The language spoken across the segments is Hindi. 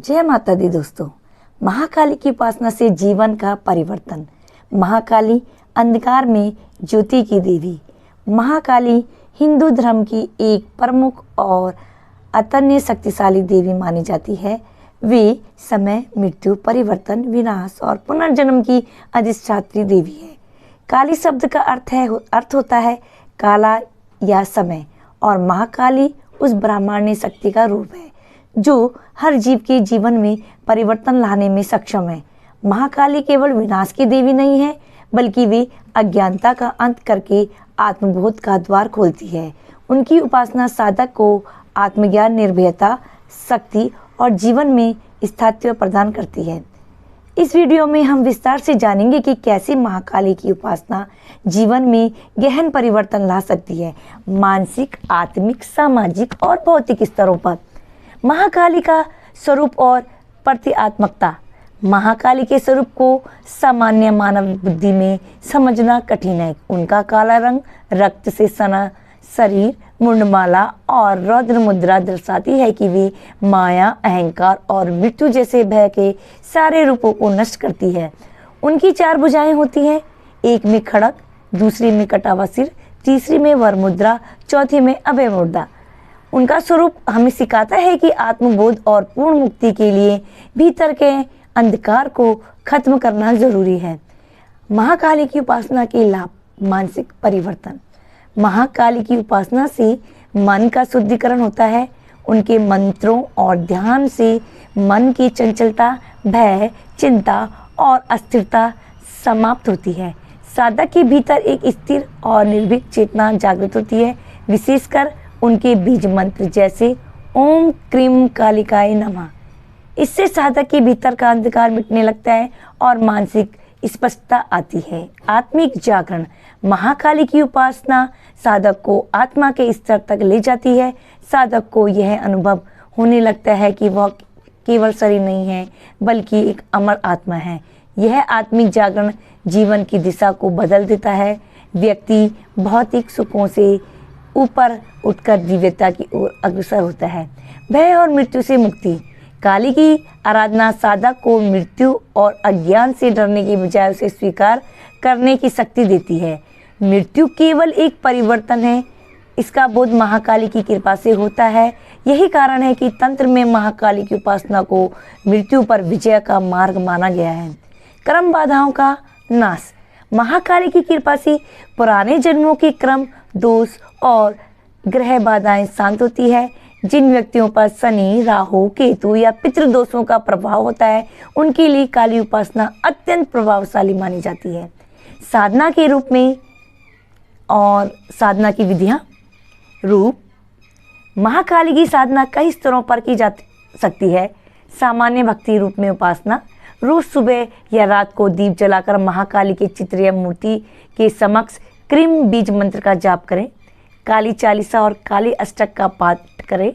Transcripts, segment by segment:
जय माता दी दोस्तों। महाकाली की उपासना से जीवन का परिवर्तन। महाकाली अंधकार में ज्योति की देवी। महाकाली हिंदू धर्म की एक प्रमुख और अतन्य शक्तिशाली देवी मानी जाती है। वे समय, मृत्यु, परिवर्तन, विनाश और पुनर्जन्म की अधिष्ठात्री देवी है। काली शब्द का अर्थ होता है काला या समय, और महाकाली उस ब्रह्मांडीय शक्ति का रूप है जो हर जीव के जीवन में परिवर्तन लाने में सक्षम है। महाकाली केवल विनाश की देवी नहीं है, बल्कि वे अज्ञानता का अंत करके आत्मबोध का द्वार खोलती है। उनकी उपासना साधक को आत्मज्ञान, निर्भयता, शक्ति और जीवन में स्थायित्व प्रदान करती है। इस वीडियो में हम विस्तार से जानेंगे कि कैसे महाकाली की उपासना जीवन में गहन परिवर्तन ला सकती है, मानसिक, आत्मिक, सामाजिक और भौतिक स्तरों पर। महाकाली का स्वरूप और प्रतीकात्मकता। महाकाली के स्वरूप को सामान्य मानव बुद्धि में समझना कठिन है। उनका काला रंग रक्त से सना शरीर, मुंडमाला और रौद्र मुद्रा दर्शाती है कि वे माया, अहंकार और मृत्यु जैसे भय के सारे रूपों को नष्ट करती है। उनकी 4 भुजाएं होती हैं, एक में खड़ग, दूसरी में कटा हुआ सिर, तीसरी में वर मुद्रा, चौथी में अभय मुद्रा। उनका स्वरूप हमें सिखाता है कि आत्मबोध और पूर्ण मुक्ति के लिए भीतर के अंधकार को खत्म करना जरूरी है। महाकाली की उपासना के लाभ। मानसिक परिवर्तन। महाकाली की उपासना से मन का शुद्धिकरण होता है। उनके मंत्रों और ध्यान से मन की चंचलता, भय, चिंता और अस्थिरता समाप्त होती है। साधक के भीतर एक स्थिर और निर्भीक चेतना जागृत होती है। विशेषकर उनके बीज मंत्र जैसे ओम क्रीम कालिकाय नमः। इससे साधक के भीतर का अंधकार मिटने लगता है और मानसिक स्पष्टता आती है। आत्मिक जागरण। महाकाली की उपासना साधक को आत्मा के स्तर तक ले जाती है। साधक को यह अनुभव होने लगता है कि वह केवल शरीर नहीं है, बल्कि एक अमर आत्मा है। यह आत्मिक जागरण जीवन की दिशा को बदल देता है। व्यक्ति भौतिक सुखों से ऊपर उठकर दिव्यता की ओर अग्रसर होता है। भय और मृत्यु से मुक्ति। काली की आराधना साधक को मृत्यु और अज्ञान से डरने की बजाय उसे स्वीकार करने की शक्ति देती है। मृत्यु केवल एक परिवर्तन है, इसका बोध महाकाली की कृपा से होता है। यही कारण है कि तंत्र में महाकाली की उपासना को मृत्यु पर विजय का मार्ग माना गया है। कर्म बाधाओं का नाश। महाकाली की कृपा से पुराने जन्मों के क्रम, दोष और ग्रह बाधाएं शांत होती है। जिन व्यक्तियों पर शनि, राहु, केतु या पितृदोषों का प्रभाव होता है, उनके लिए काली उपासना अत्यंत प्रभावशाली मानी जाती है। साधना के रूप में और साधना की विधियां। रूप। महाकाली की साधना कई स्तरों पर की जा सकती है। सामान्य भक्ति रूप में उपासना। रोज सुबह या रात को दीप जलाकर महाकाली के चित्र या मूर्ति के समक्ष क्रीम बीज मंत्र का जाप करें। काली चालीसा और काली अष्टक का पाठ करें।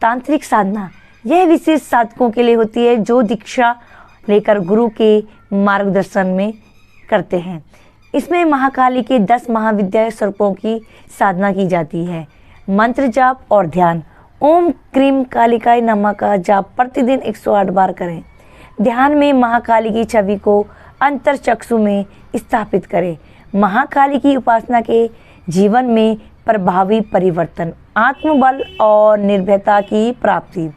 तांत्रिक साधना। यह विशेष साधकों के लिए होती है जो दीक्षा लेकर गुरु के मार्गदर्शन में करते हैं। इसमें महाकाली के 10 महाविद्या स्वरूपों की साधना की जाती है। मंत्र जाप और ध्यान। ओम क्रीम कालिकाय नमः का जाप प्रतिदिन 108 बार करें। ध्यान में महाकाली की छवि को अंतर चक्षु में स्थापित करें। महाकाली की उपासना के जीवन में प्रभावी परिवर्तन। आत्मबल और निर्भयता की प्राप्ति।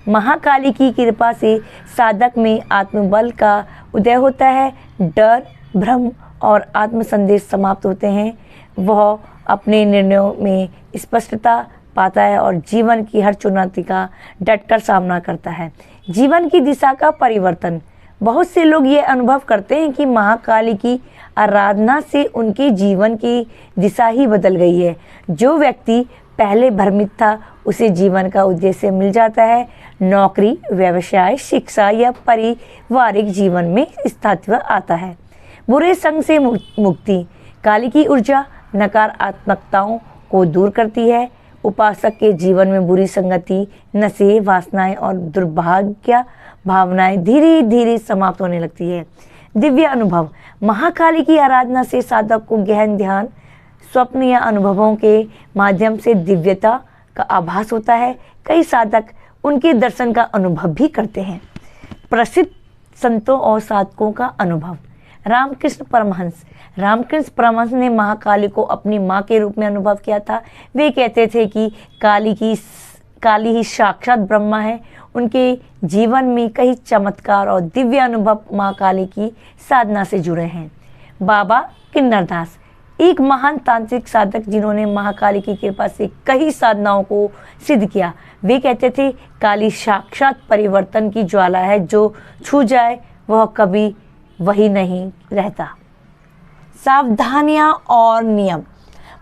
महाकाली की कृपा से साधक में आत्मबल का उदय होता है। डर, भ्रम और आत्मसंदेह समाप्त होते हैं। वह अपने निर्णयों में स्पष्टता पाता है और जीवन की हर चुनौती का डटकर सामना करता है। जीवन की दिशा का परिवर्तन। बहुत से लोग ये अनुभव करते हैं कि महाकाली की आराधना से उनके जीवन की दिशा ही बदल गई है। जो व्यक्ति पहले भ्रमित था, उसे जीवन का उद्देश्य मिल जाता है। नौकरी, व्यवसाय, शिक्षा या पारिवारिक जीवन में स्थायित्व आता है। बुरे संग से मुक्ति। काली की ऊर्जा नकारात्मकताओं को दूर करती है। उपासक के जीवन में बुरी संगति, नशे, वासनाएं और दुर्भाग्य भावनाएं धीरे धीरे समाप्त होने लगती है। दिव्य अनुभव। महाकाली की आराधना से साधक को गहन ध्यान, स्वप्न या अनुभवों के माध्यम से दिव्यता का आभास होता है। कई साधक उनके दर्शन का अनुभव भी करते हैं। प्रसिद्ध संतों और साधकों का अनुभव। रामकृष्ण परमहंस ने महाकाली को अपनी माँ के रूप में अनुभव किया था। वे कहते थे कि काली ही साक्षात ब्रह्मा है। उनके जीवन में कई चमत्कार और दिव्य अनुभव माँ काली की साधना से जुड़े हैं। बाबा किन्नरदास, एक महान तांत्रिक साधक जिन्होंने महाकाली की कृपा से कई साधनाओं को सिद्ध किया। वे कहते थे, काली साक्षात परिवर्तन की ज्वाला है, जो छू जाए वह कभी वही नहीं रहता। सावधानियां और नियम।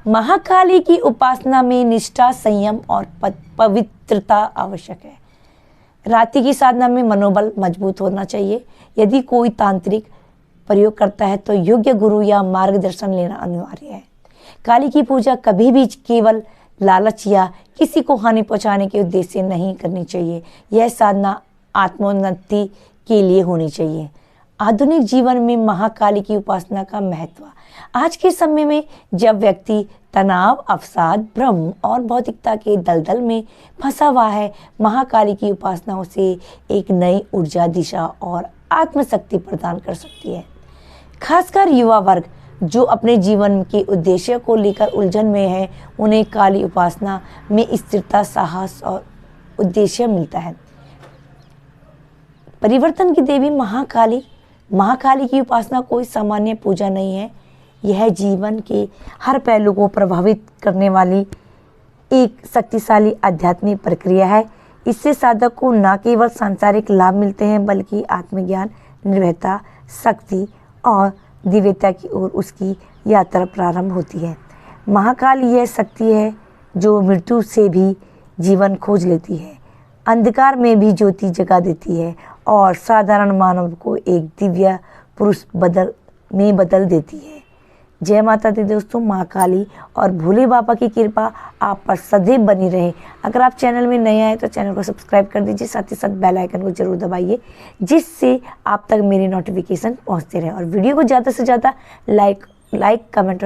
महाकाली की उपासना में निष्ठा, संयम और पवित्रता आवश्यक है। रात्रि की साधना में मनोबल मजबूत होना चाहिए। यदि कोई तांत्रिक प्रयोग करता है तो योग्य गुरु या मार्गदर्शन लेना अनिवार्य है। काली की पूजा कभी भी केवल लालच या किसी को हानि पहुंचाने के उद्देश्य से नहीं करनी चाहिए। यह साधना आत्मोन्नति के लिए होनी चाहिए। आधुनिक जीवन में महाकाली की उपासना का महत्व। आज के समय में जब व्यक्ति तनाव, अवसाद, भ्रम और भौतिकता के दलदल में फंसा हुआ है, महाकाली की उपासनाओं से एक नई ऊर्जा, दिशा और आत्मशक्ति प्रदान कर सकती है। खासकर युवा वर्ग जो अपने जीवन के उद्देश्य को लेकर उलझन में है, उन्हें काली उपासना में स्थिरता, साहस और उद्देश्य मिलता है। परिवर्तन की देवी महाकाली की उपासना कोई सामान्य पूजा नहीं है। यह जीवन के हर पहलू को प्रभावित करने वाली एक शक्तिशाली आध्यात्मिक प्रक्रिया है। इससे साधक को न केवल सांसारिक लाभ मिलते हैं, बल्कि आत्मज्ञान, निर्भयता, शक्ति और दिव्यता की ओर उसकी यात्रा प्रारंभ होती है। महाकाली यह शक्ति है जो मृत्यु से भी जीवन खोज लेती है, अंधकार में भी ज्योति जगा देती है और साधारण मानव को एक दिव्य पुरुष में बदल देती है। जय माता दी दोस्तों। माँ काली और भोले बाबा की कृपा आप पर सदैव बनी रहे। अगर आप चैनल में नए आए तो चैनल को सब्सक्राइब कर दीजिए, साथ ही साथ बेल आइकन को जरूर दबाइए, जिससे आप तक मेरी नोटिफिकेशन पहुँचते रहे। और वीडियो को ज़्यादा से ज़्यादा लाइक, कमेंट